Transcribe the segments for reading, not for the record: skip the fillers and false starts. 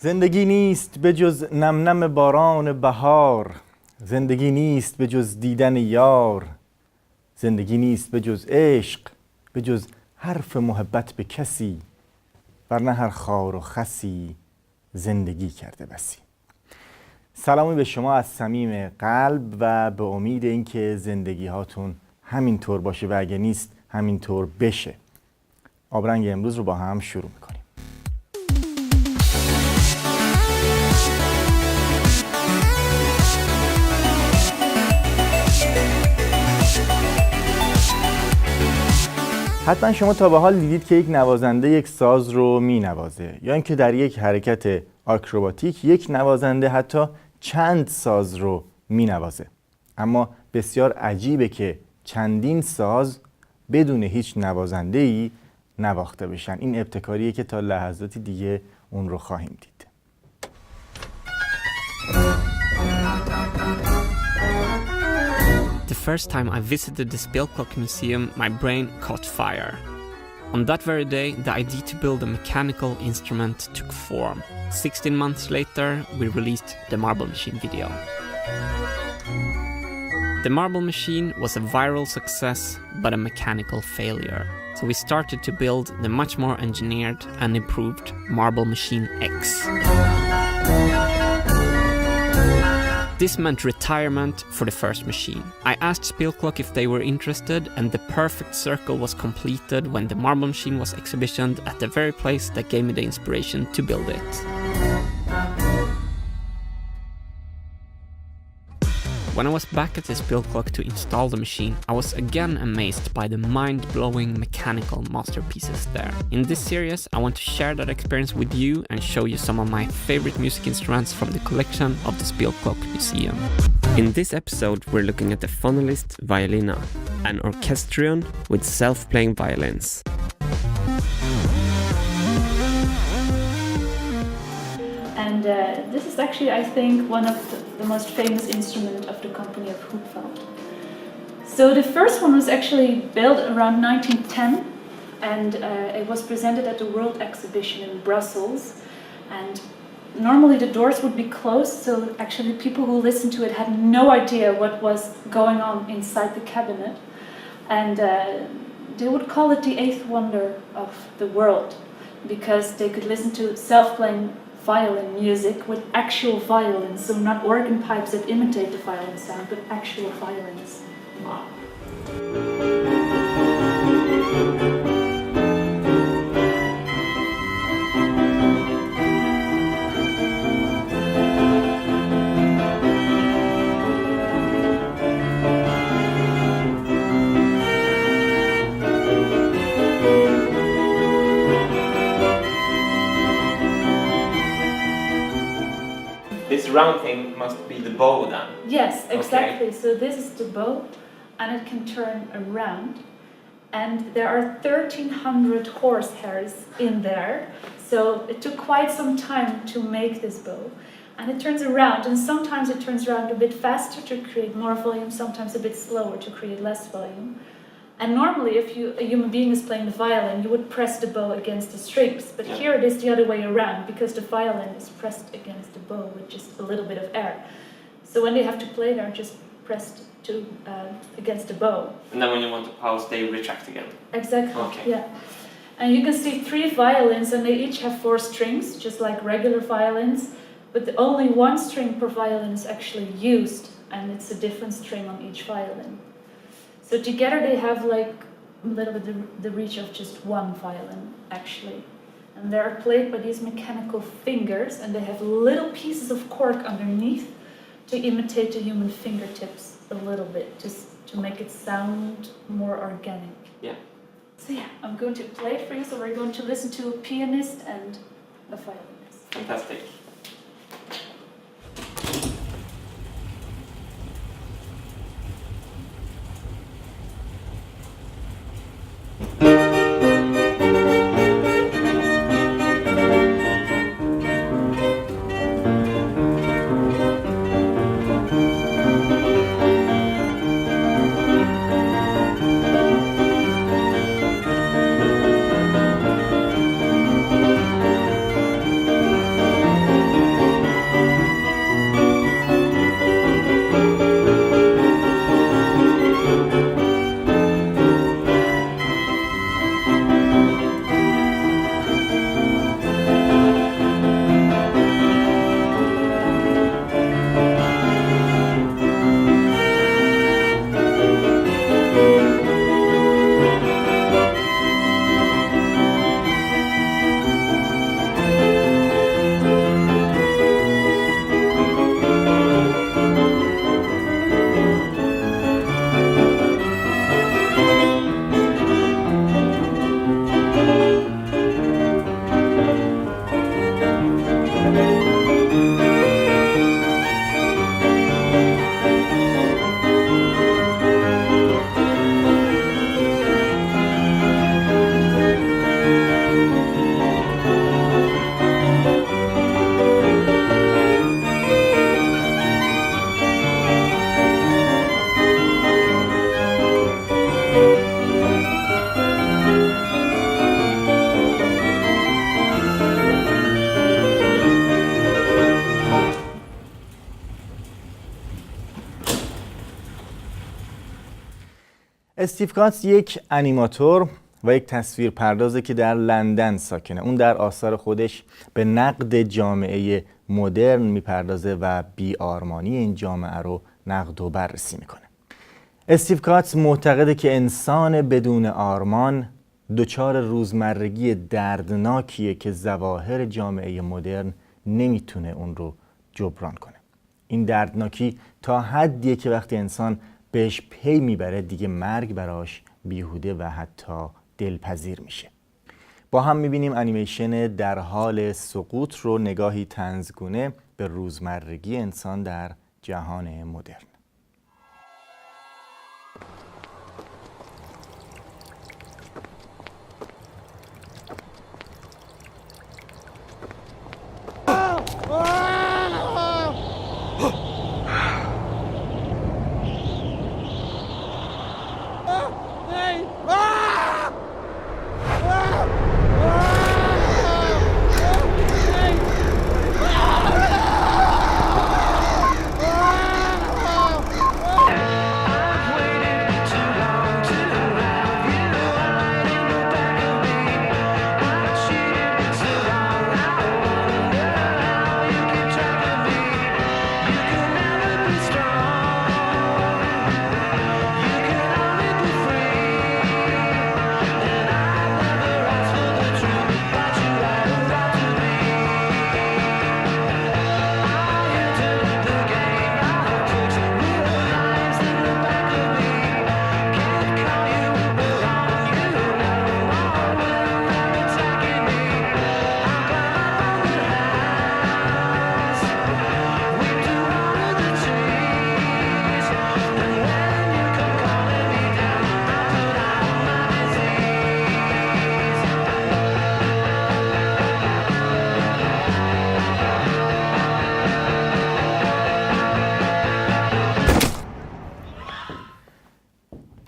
زندگی نیست به جز نم نم باران بهار، زندگی نیست به جز دیدن یار، زندگی نیست به جز عشق، به جز حرف محبت به کسی، ورنه هر خار و خسی زندگی کرده بسی. سلامی به شما از صمیم قلب و به امید اینکه زندگی هاتون همینطور باشه و اگه نیست همینطور بشه. آبرنگ امروز رو با هم شروع میکنیم. حتما شما تا به حال دیدید که یک نوازنده یک ساز رو می نوازه، یا اینکه در یک حرکت آکروباتیک یک نوازنده حتی چند ساز رو می نوازه. اما بسیار عجیبه که چندین ساز بدون هیچ نوازنده‌ای نواخته بشن. این ابتکاریه که تا لحظاتی دیگه اون رو خواهیم دید. The first time I visited the Spillclock Museum, my brain caught fire. On that very day, the idea to build a mechanical instrument took form. 16 months later, we released the Marble Machine video. The Marble Machine was a viral success, but a mechanical failure. So we started to build the much more engineered and improved Marble Machine X. This meant retirement for the first machine. I asked Spillclock if they were interested, and the perfect circle was completed when the Marble Machine was exhibitioned at the very place that gave me the inspiration to build it. When I was back at the Spillclock to install the machine, I was again amazed by the mind-blowing mechanical masterpieces there. In this series, I want to share that experience with you and show you some of my favorite music instruments from the collection of the Spillclock Museum. In this episode, we're looking at the Phonolist Violina, an orchestrion with self-playing violins. And this is actually, I think, one of the most famous instrument of the company of Hoopveld. So the first one was actually built around 1910, and it was presented at the World Exhibition in Brussels. And normally the doors would be closed, so actually people who listened to it had no idea what was going on inside the cabinet. And they would call it the eighth wonder of the world, because they could listen to self-playing violin music with actual violins, so not organ pipes that imitate the violin sound, but actual violins. Wow. This round thing must be the bow then? Yes, exactly. Okay. So this is the bow, and it can turn around. And there are 1,300 horsehairs in there. So it took quite some time to make this bow. And it turns around, and sometimes it turns around a bit faster to create more volume, sometimes a bit slower to create less volume. And normally, if a human being is playing the violin, you would press the bow against the strings. But here it is the other way around, because the violin is pressed against the bow with just a little bit of air. So when they have to play, they're just pressed against the bow. And then when you want to pause, they retract again? Exactly, okay. Yeah. And you can see 3 violins, and they each have 4 strings, just like regular violins. But only 1 string per violin is actually used, and it's a different string on each violin. So together they have like a little bit the reach of just 1 violin, actually. And they are played by these mechanical fingers, and they have little pieces of cork underneath to imitate the human fingertips a little bit, just to make it sound more organic. Yeah. So yeah, I'm going to play it for you, so we're going to listen to a pianist and a violinist. Fantastic. استیو کاتس یک انیماتور و یک تصویرپردازه که در لندن ساکنه. اون در آثار خودش به نقد جامعه مدرن میپردازه و بی‌آرمانی این جامعه رو نقد و بررسی میکنه. استیو کاتس معتقده که انسان بدون آرمان دچار روزمرگی دردناکیه که ظواهر جامعه مدرن نمیتونه اون رو جبران کنه. این دردناکی تا حدیه که وقتی انسان بهش پی میبره دیگه مرگ براش بیهوده و حتی دلپذیر میشه. با هم میبینیم انیمیشن در حال سقوط رو نگاهی طنزگونه به روزمرگی انسان در جهان مدرن.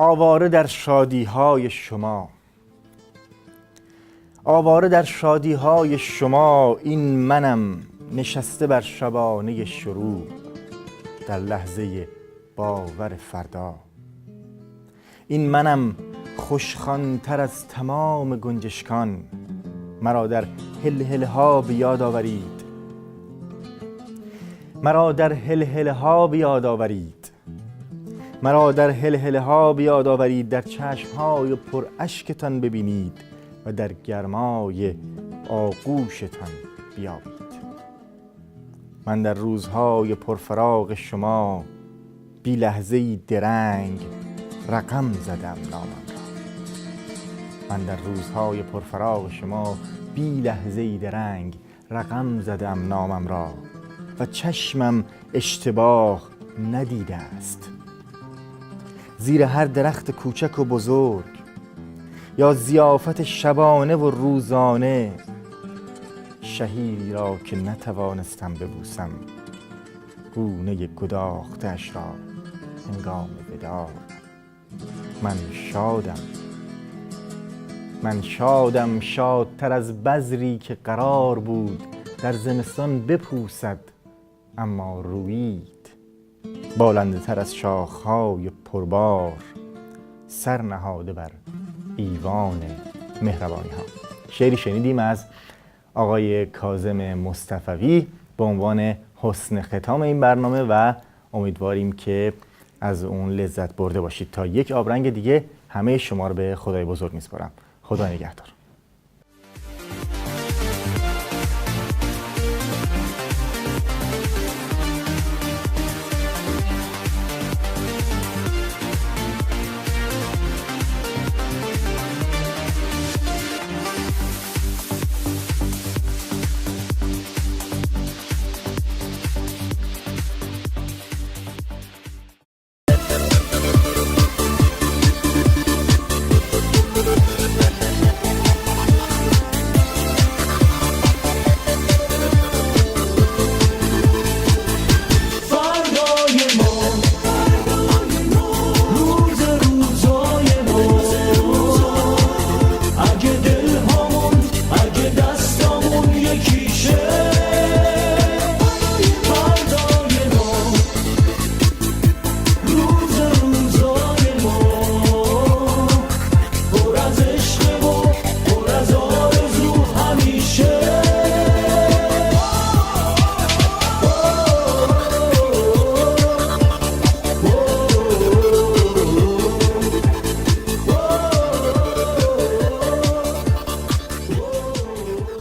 آواره در شادی‌های شما، آواره در شادی‌های شما، این منم نشسته بر شبانه شروع در لحظه باور فردا. این منم خوشخوان‌تر از تمام گنجشکان، مرا در هلهله‌ها به یاد آورید، مرا در هلهله‌ها به یاد آورید، مرا در هلهله‌ها به یاد آورید، در چشم‌های پر اشکتان ببینید و در گرمای آغوشتان بیابید. من در روزهای پرفراق شما بی لحظه‌ای درنگ رقم زدم نامم را. من در روزهای پرفراق شما بی لحظه‌ای درنگ رقم زدم نامم را و چشمم اشتباه ندیده است. زیر هر درخت کوچک و بزرگ یا ضیافت شبانه و روزانه، شهیری را که نتوانستم ببوسم، گونه گداخته‌اش را هنگام وداع. من شادم شادتر از بذری که قرار بود در زمستان بپوسد اما رویید، بالنده تر از شاخهای پربار، سر نهاده بر ایوان مهربانی ها. شعری شنیدیم از آقای کاظم مصطفوی به عنوان حسن ختام این برنامه و امیدواریم که از اون لذت برده باشید. تا یک آبرنگ دیگه همه شما رو به خدای بزرگ میسپارم. خدا نگهدار.